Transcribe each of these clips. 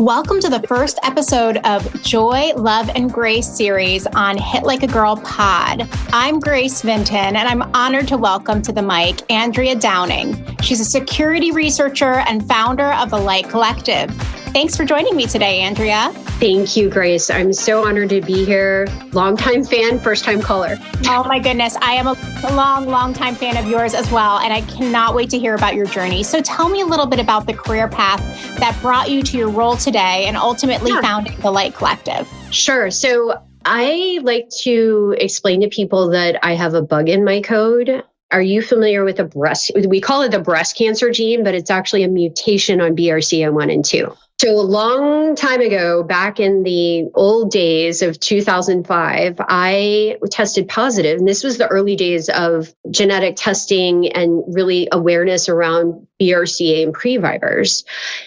Welcome to the first episode of Joy, Love, and Grace series on Hit Like a Girl Pod. I'm Grace Vinton, and I'm honored to welcome to the mic Andrea Downing. She's a security researcher and founder of the Light Collective. Thanks for joining me today, Andrea. Thank you, Grace. I'm so honored to be here. Longtime fan, first-time caller. Oh my goodness. I am a long time fan of yours as well, and I cannot wait to hear about your journey. So tell me a little bit about the career path that brought you to your role today and ultimately founding the Light Collective. Sure. So I like to explain to people that I have a bug in my code. Are you familiar with we call it the breast cancer gene, but it's actually a mutation on BRCA1 and 2. So a long time ago, back in the old days of 2005, I tested positive. And this was the early days of genetic testing and really awareness around BRCA and previvors.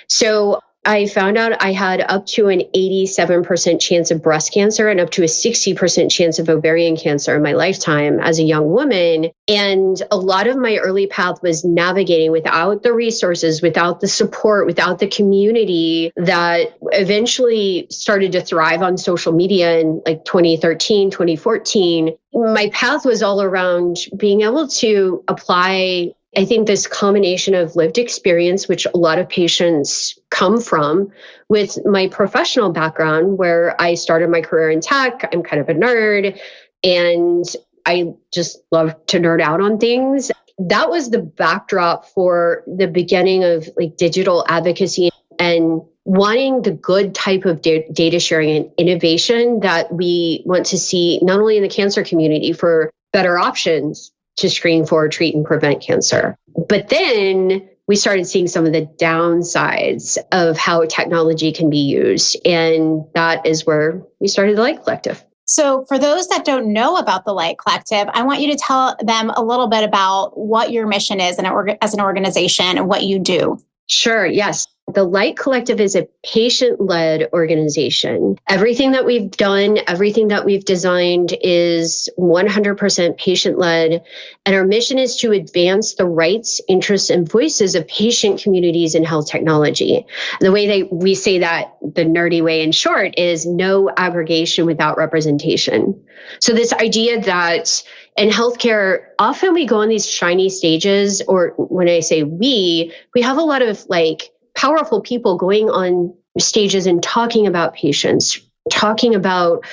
So I found out I had up to an 87% chance of breast cancer and up to a 60% chance of ovarian cancer in my lifetime as a young woman. And a lot of my early path was navigating without the resources, without the support, without the community that eventually started to thrive on social media in like 2013, 2014. My path was all around being able to apply, I think, this combination of lived experience, which a lot of patients come from, with my professional background, where I started my career in tech. I'm kind of a nerd, and I just love to nerd out on things. That was the backdrop for the beginning of like digital advocacy and wanting the good type of data sharing and innovation that we want to see, not only in the cancer community for better options to screen for, treat, and prevent cancer. But then we started seeing some of the downsides of how technology can be used. And that is where we started the Light Collective. So for those that don't know about the Light Collective, I want you to tell them a little bit about what your mission is as an organization and what you do. Sure. Yes. The Light Collective is a patient-led organization. Everything that we've done, everything that we've designed is 100% patient-led. And our mission is to advance the rights, interests, and voices of patient communities in health technology. The way we say that, the nerdy way in short, is no aggregation without representation. So this idea that in healthcare, often we go on these shiny stages, or when I say we have a lot of powerful people going on stages and talking about patients, talking about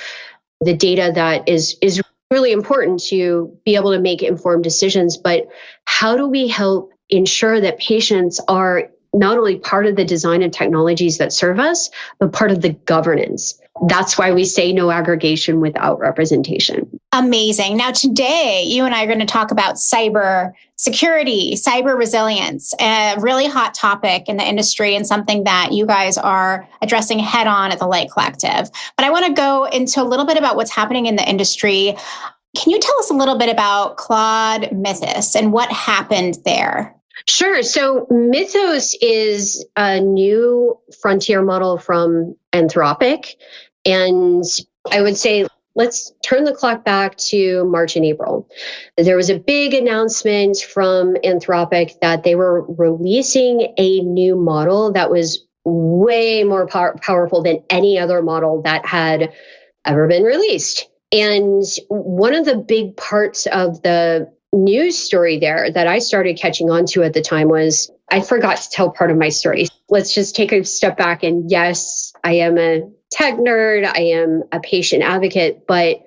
the data that is really important to be able to make informed decisions. But how do we help ensure that patients are not only part of the design and technologies that serve us, but part of the governance? That's why we say no aggregation without representation. Amazing. Now, today, you and I are going to talk about cyber security, cyber resilience, a really hot topic in the industry and something that you guys are addressing head on at the Light Collective. But I want to go into a little bit about what's happening in the industry. Can you tell us a little bit about Claude Mythos and what happened there? Sure. So Mythos is a new frontier model from Anthropic. And I would say, let's turn the clock back to March and April. There was a big announcement from Anthropic that they were releasing a new model that was way more powerful than any other model that had ever been released. And one of the big parts of the news story there that I started catching on to at the time was, I forgot to tell part of my story. Let's just take a step back. And yes, I am a tech nerd. I am a patient advocate. But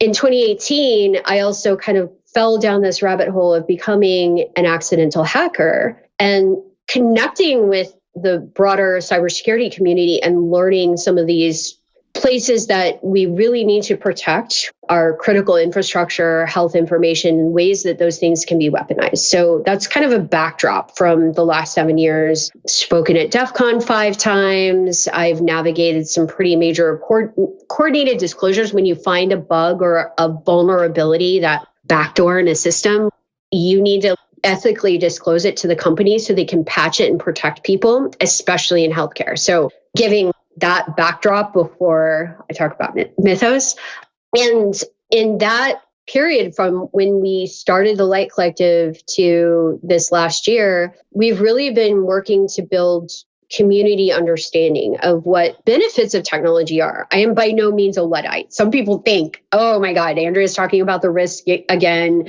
in 2018, I also kind of fell down this rabbit hole of becoming an accidental hacker and connecting with the broader cybersecurity community and learning some of these places that we really need to protect our critical infrastructure, health information, in ways that those things can be weaponized. So that's kind of a backdrop from the last 7 years. Spoken at DEF CON 5 times. I've navigated some pretty major coordinated disclosures. When you find a bug or a vulnerability, that backdoor in a system, you need to ethically disclose it to the company so they can patch it and protect people, especially in healthcare. So giving that backdrop before I talk about Mythos. And in that period from when we started the Light Collective to this last year, we've really been working to build community understanding of what benefits of technology are. I am by no means a Luddite. Some people think, oh my God, Andrea's talking about the risk again.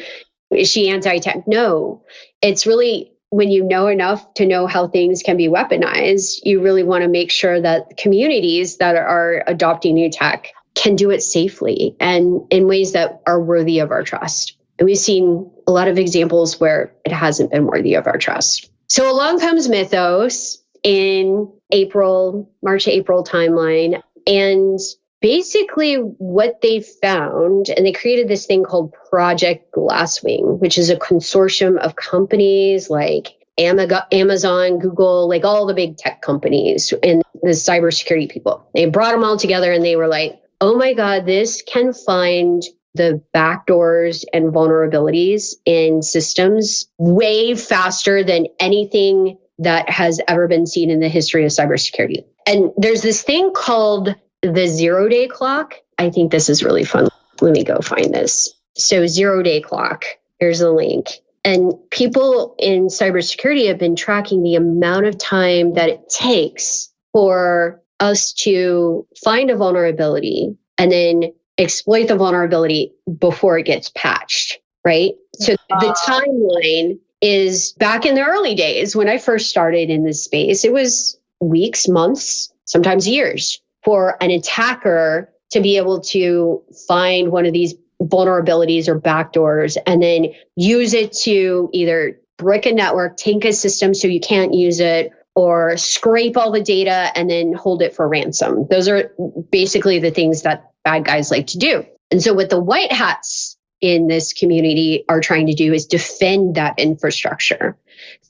Is she anti-tech? No, it's really when you know enough to know how things can be weaponized, you really want to make sure that communities that are adopting new tech can do it safely and in ways that are worthy of our trust. And we've seen a lot of examples where it hasn't been worthy of our trust. So along comes Mythos in March, April timeline. And basically what they found, and they created this thing called Project Glasswing, which is a consortium of companies like Amazon, Google, like all the big tech companies and the cybersecurity people. They brought them all together and they were like, oh my God, this can find the backdoors and vulnerabilities in systems way faster than anything that has ever been seen in the history of cybersecurity. And there's this thing called the 0-day clock. I think this is really fun. Let me go find this. So 0-day clock, here's the link. And people in cybersecurity have been tracking the amount of time that it takes for us to find a vulnerability and then exploit the vulnerability before it gets patched, right? So the timeline is back in the early days when I first started in this space, it was weeks, months, sometimes years for an attacker to be able to find one of these vulnerabilities or backdoors and then use it to either brick a network, tank a system so you can't use it, or scrape all the data and then hold it for ransom. Those are basically the things that bad guys like to do. And so what the white hats in this community are trying to do is defend that infrastructure.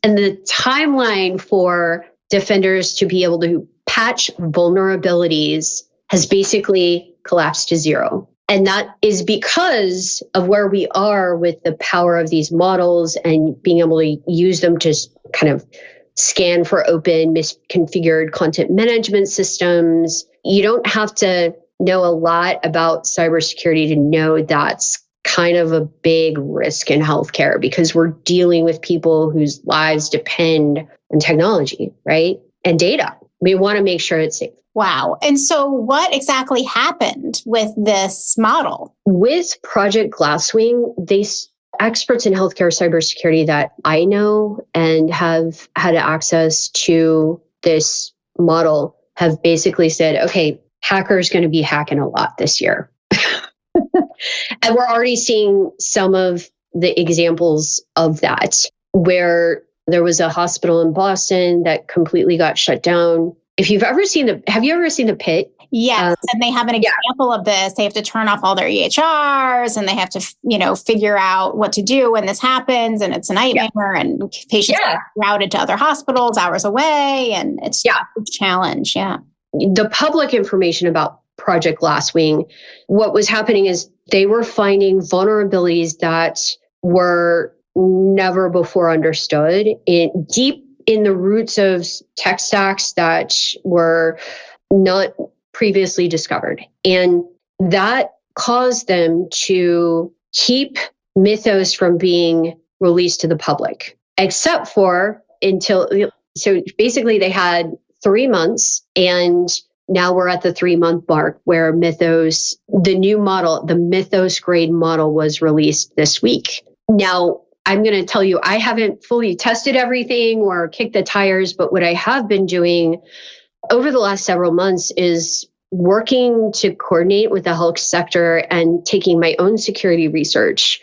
And the timeline for defenders to be able to patch vulnerabilities has basically collapsed to zero. And that is because of where we are with the power of these models and being able to use them to kind of scan for open, misconfigured content management systems. You don't have to know a lot about cybersecurity to know that's kind of a big risk in healthcare because we're dealing with people whose lives depend on technology, right? And data. We want to make sure it's safe. Wow. And so what exactly happened with this model? With Project Glasswing, experts in healthcare cybersecurity that I know and have had access to this model have basically said, okay, hackers going to be hacking a lot this year. And we're already seeing some of the examples of that, where there was a hospital in Boston that completely got shut down. Have you ever seen the Pit? Yes, and they have an example of this. They have to turn off all their EHRs and they have to, figure out what to do when this happens. And it's a nightmare and patients are routed to other hospitals hours away. And it's a challenge. Yeah. The public information about Project Glasswing, what was happening is they were finding vulnerabilities that were never before understood deep in the roots of tech stacks that were not previously discovered. And that caused them to keep Mythos from being released to the public, except for so basically they had 3 months, and now we're at the 3-month mark where Mythos, the new model, the Mythos grade model was released this week. Now, I'm going to tell you, I haven't fully tested everything or kicked the tires, but what I have been doing over the last several months is working to coordinate with the health sector and taking my own security research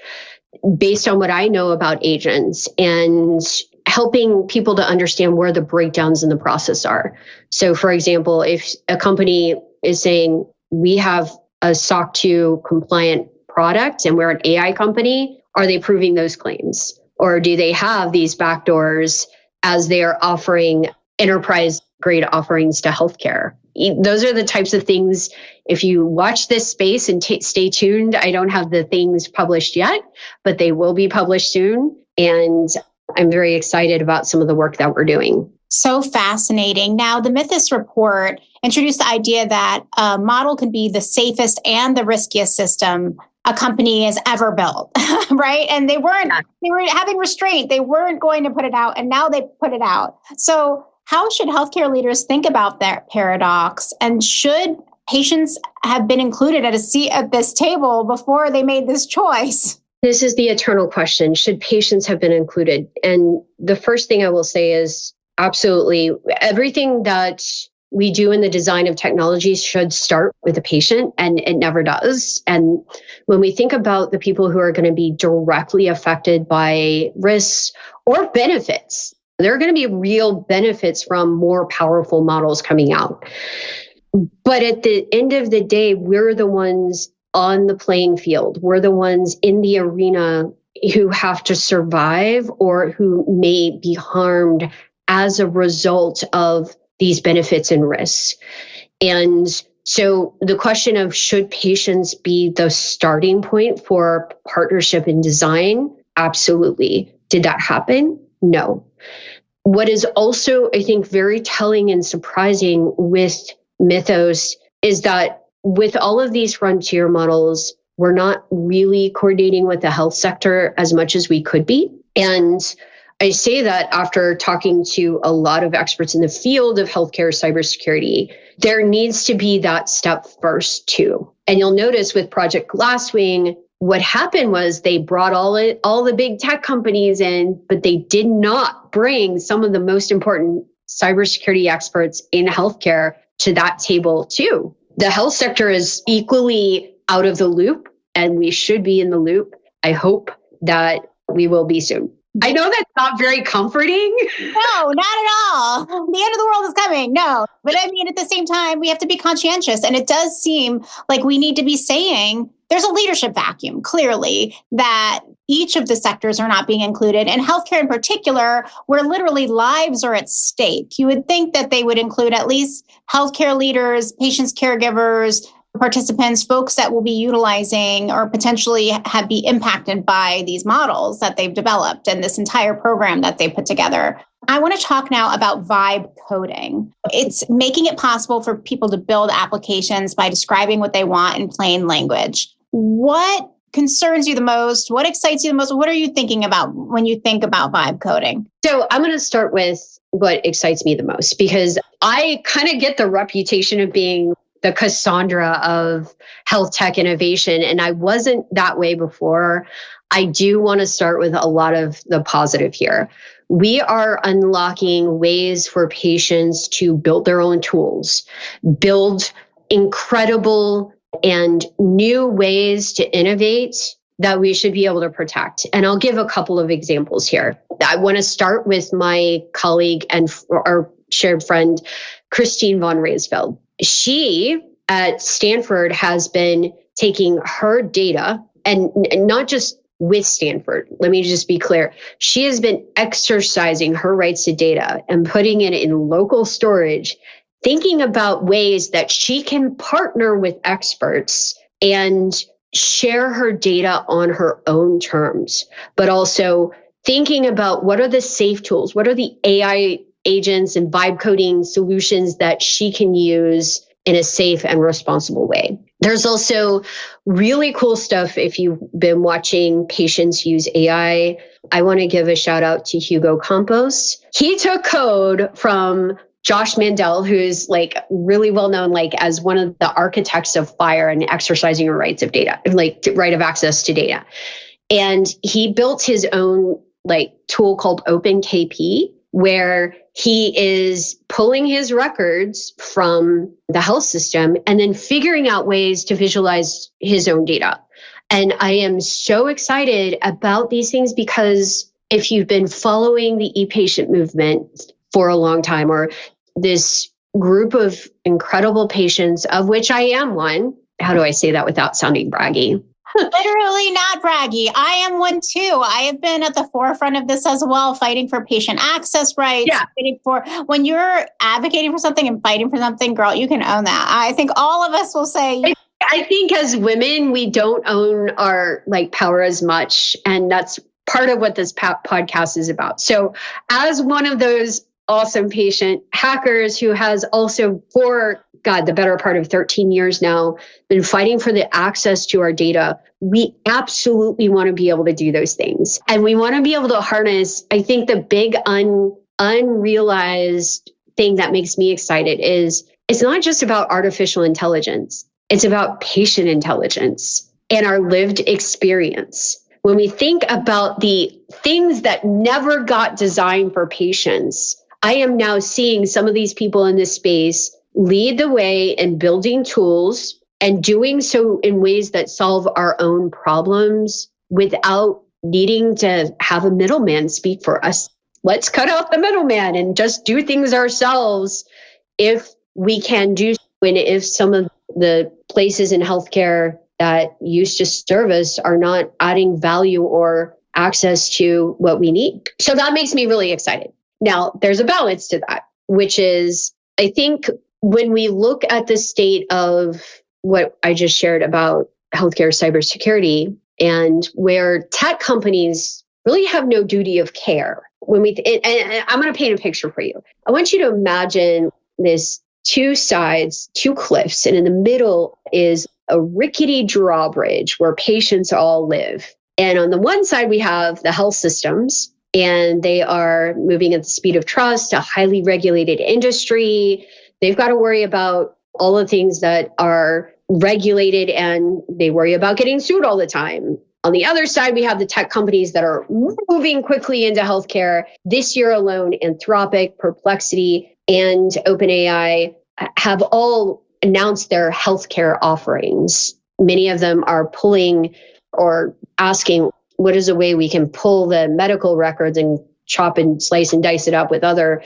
based on what I know about agents and helping people to understand where the breakdowns in the process are. So, for example, if a company is saying, we have a SOC 2 compliant product and we're an AI company, are they proving those claims? Or do they have these backdoors as they are offering enterprise grade offerings to healthcare? Those are the types of things. If you watch this space and stay tuned, I don't have the things published yet, but they will be published soon. And I'm very excited about some of the work that we're doing. So fascinating. Now, the Mythos report introduced the idea that a model can be the safest and the riskiest system a company has ever built, right? And they were having restraint. They weren't going to put it out, and now they put it out. So How should healthcare leaders think about that paradox? And should patients have been included at a seat at this table before they made this choice? This is the eternal question. Should patients have been included? And the first thing I will say is absolutely everything that we do in the design of technologies should start with the patient, and it never does. And when we think about the people who are going to be directly affected by risks or benefits, there are going to be real benefits from more powerful models coming out. But at the end of the day, we're the ones on the playing field. We're the ones in the arena who have to survive or who may be harmed as a result of these benefits and risks. And so the question of should patients be the starting point for partnership and design? Absolutely. Did that happen? No. What is also, I think, very telling and surprising with Mythos is that with all of these frontier models, we're not really coordinating with the health sector as much as we could be. And I say that after talking to a lot of experts in the field of healthcare cybersecurity. There needs to be that step first too. And you'll notice with Project Glasswing, what happened was they brought all the big tech companies in, but they did not bring some of the most important cybersecurity experts in healthcare to that table too. The health sector is equally out of the loop, and we should be in the loop. I hope that we will be soon. I know that's not very comforting. No, not at all. The end of the world is coming. No. But I mean, at the same time, we have to be conscientious. And it does seem like we need to be saying there's a leadership vacuum, clearly, that each of the sectors are not being included. And healthcare in particular, where literally lives are at stake. You would think that they would include at least healthcare leaders, patients, caregivers, participants, folks that will be utilizing or potentially be impacted by these models that they've developed and this entire program that they put together. I want to talk now about vibe coding. It's making it possible for people to build applications by describing what they want in plain language. What concerns you the most? What excites you the most? What are you thinking about when you think about vibe coding? So I'm going to start with what excites me the most, because I kind of get the reputation of being the Cassandra of health tech innovation. And I wasn't that way before. I do want to start with a lot of the positive here. We are unlocking ways for patients to build their own tools, build incredible and new ways to innovate that we should be able to protect. And I'll give a couple of examples here. I want to start with my colleague and our shared friend, Christine von Reisfeld. She at Stanford has been taking her data, and not just with Stanford. Let me just be clear. She has been exercising her rights to data and putting it in local storage, thinking about ways that she can partner with experts and share her data on her own terms, but also thinking about what are the safe tools, what are the AI agents and vibe coding solutions that she can use in a safe and responsible way. There's also really cool stuff if you've been watching patients use AI. I want to give a shout out to Hugo Campos. He took code from Josh Mandel, who's like really well known, like as one of the architects of FHIR and exercising your rights of data, like right of access to data. And he built his own like tool called OpenKP, where he is pulling his records from the health system and then figuring out ways to visualize his own data. And I am so excited about these things because if you've been following the e-patient movement for a long time, or this group of incredible patients, of which I am one, how do I say that without sounding braggy? Literally not braggy. I am one too. I have been at the forefront of this as well, fighting for patient access rights. Yeah. Fighting for, when you're advocating for something and fighting for something, girl, you can own that. I think all of us will say. I think as women, we don't own our like power as much. And that's part of what this podcast is about. So as one of those awesome patient hackers who has also for the better part of 13 years now, been fighting for the access to our data. We absolutely want to be able to do those things. And we want to be able to harness, I think, the big unrealized thing that makes me excited is it's not just about artificial intelligence. It's about patient intelligence and our lived experience. When we think about the things that never got designed for patients, I am now seeing some of these people in this space lead the way in building tools and doing so in ways that solve our own problems without needing to have a middleman speak for us. Let's cut out the middleman and just do things ourselves if we can do so. And if some of the places in healthcare that used to serve us are not adding value or access to what we need. So that makes me really excited. Now, there's a balance to that, which is, I think when we look at the state of what I just shared about healthcare cybersecurity and where tech companies really have no duty of care, and I'm going to paint a picture for you. I want you to imagine this two sides, two cliffs, and in the middle is a rickety drawbridge where patients all live. And on the one side, we have the health systems, and they are moving at the speed of trust, a highly regulated industry. They've got to worry about all the things that are regulated, and they worry about getting sued all the time. On the other side, we have the tech companies that are moving quickly into healthcare. This year alone, Anthropic, Perplexity, and OpenAI have all announced their healthcare offerings. Many of them are pulling or asking, what is a way we can pull the medical records and chop and slice and dice it up with other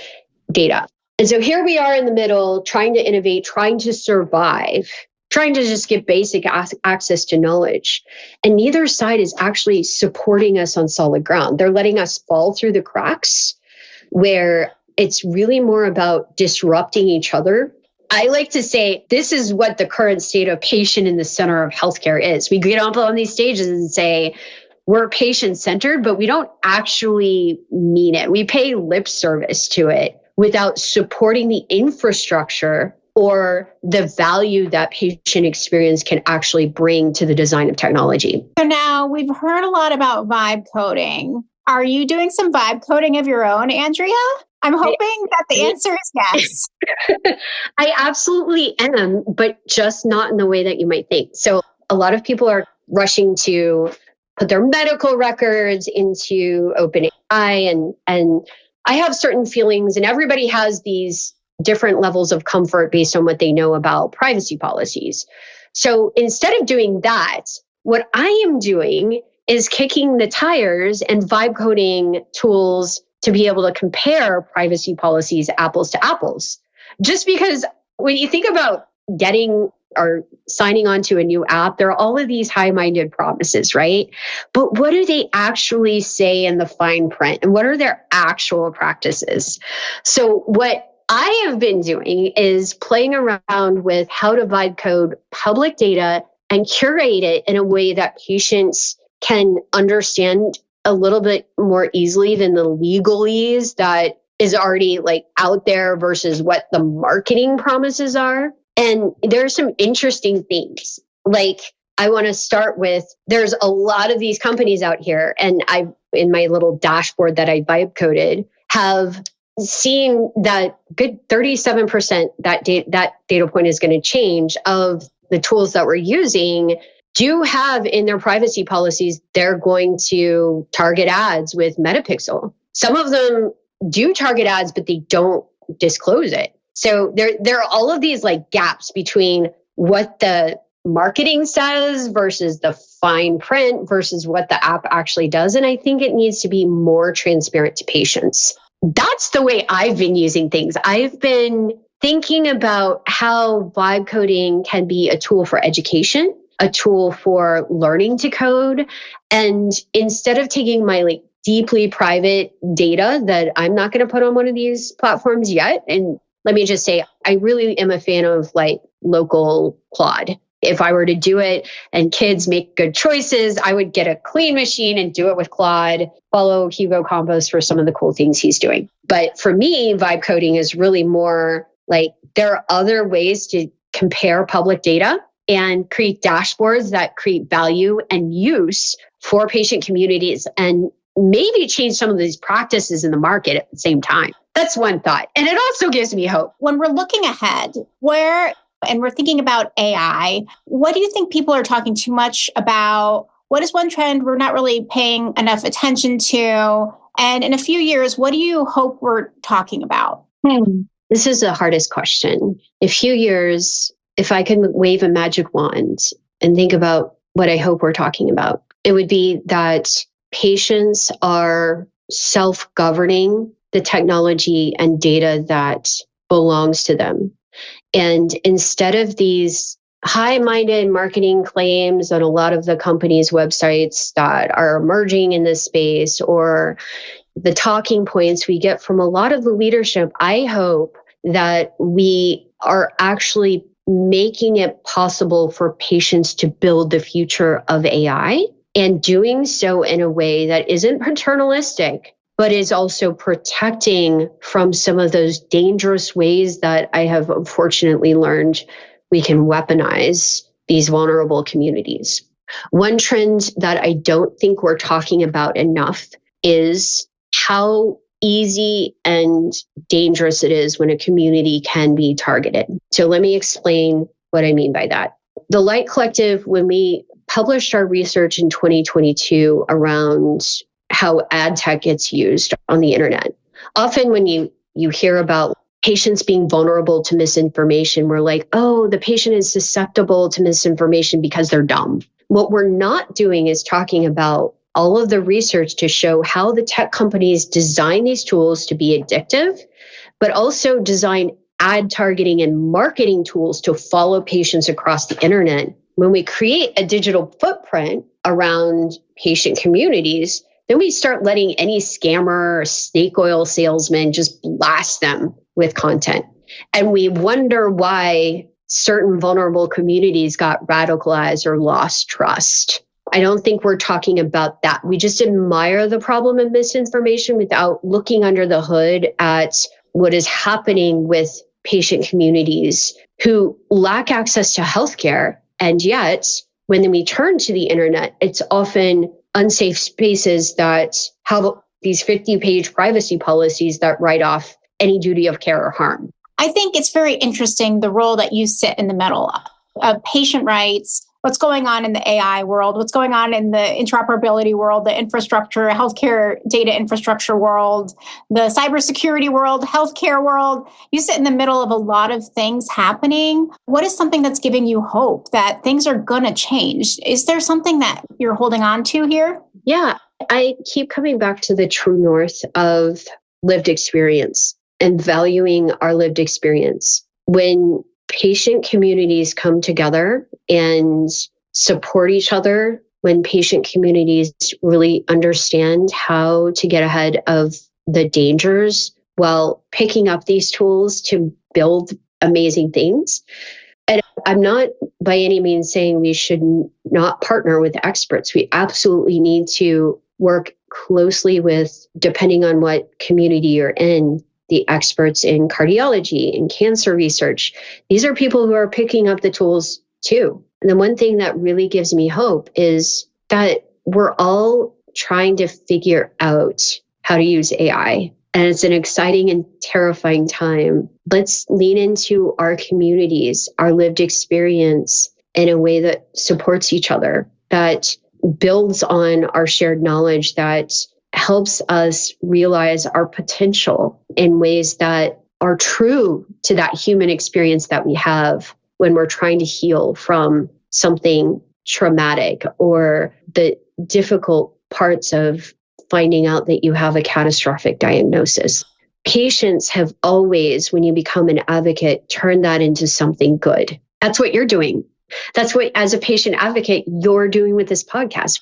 data? And so here we are in the middle, trying to innovate, trying to survive, trying to just get basic access to knowledge. And neither side is actually supporting us on solid ground. They're letting us fall through the cracks where it's really more about disrupting each other. I like to say this is what the current state of patient in the center of healthcare is. We get up on these stages and say, we're patient-centered, but we don't actually mean it. We pay lip service to it without supporting the infrastructure or the value that patient experience can actually bring to the design of technology. So now we've heard a lot about vibe coding. Are you doing some vibe coding of your own, Andrea? I'm hoping that the answer is yes. I absolutely am, but just not in the way that you might think. So a lot of people are rushing to put their medical records into OpenAI, and I have certain feelings, and everybody has these different levels of comfort based on what they know about privacy policies. So instead of doing that, what I am doing is kicking the tires and vibe coding tools to be able to compare privacy policies apples to apples. Just because when you think about getting or signing on to a new app, there are all of these high-minded promises, right? But what do they actually say in the fine print? And what are their actual practices? So what I have been doing is playing around with how to vibe code public data and curate it in a way that patients can understand a little bit more easily than the legalese that is already like out there versus what the marketing promises are. And there's some interesting things. Like I want to start with, there's a lot of these companies out here, and I, in my little dashboard that I vibe coded, have seen that good 37% that data point is going to change of the tools that we're using do have in their privacy policies, they're going to target ads with Metapixel. Some of them do target ads, but they don't disclose it. So there are all of these like gaps between what the marketing says versus the fine print versus what the app actually does. And I think it needs to be more transparent to patients. That's the way I've been using things. I've been thinking about how vibe coding can be a tool for education, a tool for learning to code. And instead of taking my like deeply private data that I'm not going to put on one of these platforms yet, and let me just say, I really am a fan of like local Claude. If I were to do it and kids make good choices, I would get a clean machine and do it with Claude, follow Hugo Campos for some of the cool things he's doing. But for me, vibe coding is really more like there are other ways to compare public data and create dashboards that create value and use for patient communities. And maybe change some of these practices in the market at the same time. That's one thought. And it also gives me hope. When we're looking ahead, and we're thinking about AI, what do you think people are talking too much about? What is one trend we're not really paying enough attention to? And in a few years, what do you hope we're talking about? This is the hardest question. In a few years, if I could wave a magic wand and think about what I hope we're talking about, it would be that patients are self-governing the technology and data that belongs to them. And instead of these high-minded marketing claims on a lot of the companies' websites that are emerging in this space, or the talking points we get from a lot of the leadership, I hope that we are actually making it possible for patients to build the future of AI, and doing so in a way that isn't paternalistic, but is also protecting from some of those dangerous ways that I have unfortunately learned we can weaponize these vulnerable communities. One trend that I don't think we're talking about enough is how easy and dangerous it is when a community can be targeted. So let me explain what I mean by that. The Light Collective, when we published our research in 2022 around how ad tech gets used on the internet, often when you hear about patients being vulnerable to misinformation, we're like, oh, the patient is susceptible to misinformation because they're dumb. What we're not doing is talking about all of the research to show how the tech companies design these tools to be addictive, but also design ad targeting and marketing tools to follow patients across the internet. When we create a digital footprint around patient communities, then we start letting any scammer or snake oil salesman just blast them with content. And we wonder why certain vulnerable communities got radicalized or lost trust. I don't think we're talking about that. We just admire the problem of misinformation without looking under the hood at what is happening with patient communities who lack access to healthcare. And yet, when we turn to the internet, it's often unsafe spaces that have these 50-page privacy policies that write off any duty of care or harm. I think it's very interesting the role that you sit in the middle of patient rights, what's going on in the AI world, what's going on in the interoperability world, the infrastructure, healthcare data infrastructure world, the cybersecurity world, healthcare world. You sit in the middle of a lot of things happening. What is something that's giving you hope that things are going to change? Is there something that you're holding on to here? Yeah, I keep coming back to the true north of lived experience and valuing our lived experience. When patient communities come together and support each other, when patient communities really understand how to get ahead of the dangers while picking up these tools to build amazing things. And I'm not by any means saying we should not partner with experts. We absolutely need to work closely with, depending on what community you're in, the experts in cardiology and cancer research. These are people who are picking up the tools too. And the one thing that really gives me hope is that we're all trying to figure out how to use AI. And it's an exciting and terrifying time. Let's lean into our communities, our lived experience in a way that supports each other, that builds on our shared knowledge, that helps us realize our potential in ways that are true to that human experience that we have when we're trying to heal from something traumatic or the difficult parts of finding out that you have a catastrophic diagnosis. Patients have always, when you become an advocate, turned that into something good. That's what you're doing. That's what, as a patient advocate, you're doing with this podcast.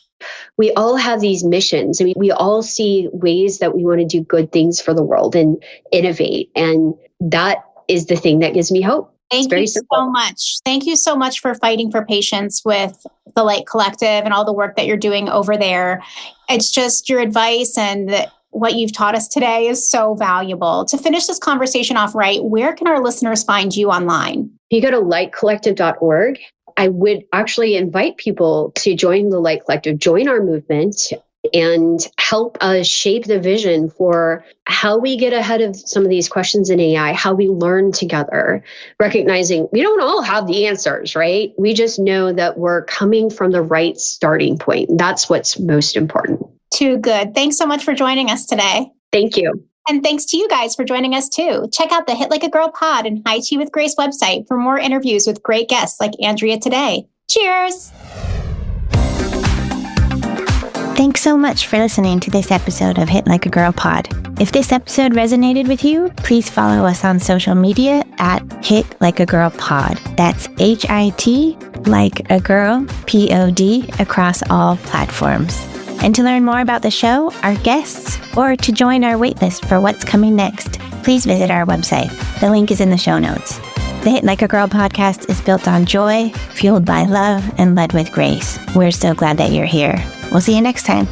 We all have these missions. I mean, we all see ways that we want to do good things for the world and innovate. And that is the thing that gives me hope. Thank you so much. Thank you so much for fighting for patients with the Light Collective and all the work that you're doing over there. It's just your advice and what you've taught us today is so valuable. To finish this conversation off right, where can our listeners find you online? You go to lightcollective.org. I would actually invite people to join the Light Collective, join our movement. and help us shape the vision for how we get ahead of some of these questions in AI, how we learn together, recognizing we don't all have the answers, right? We just know that we're coming from the right starting point. That's what's most important. Too good. Thanks so much for joining us today. Thank you. And thanks to you guys for joining us too. Check out the Hit Like a Girl pod and High Tea with Grace website for more interviews with great guests like Andrea today. Cheers! Thanks so much for listening to this episode of Hit Like a Girl Pod. If this episode resonated with you, please follow us on social media at Hit Like a Girl Pod. That's HIT like a girl, POD across all platforms. And to learn more about the show, our guests, or to join our waitlist for what's coming next, please visit our website. The link is in the show notes. The Hit Like a Girl podcast is built on joy, fueled by love, and led with grace. We're so glad that you're here. We'll see you next time.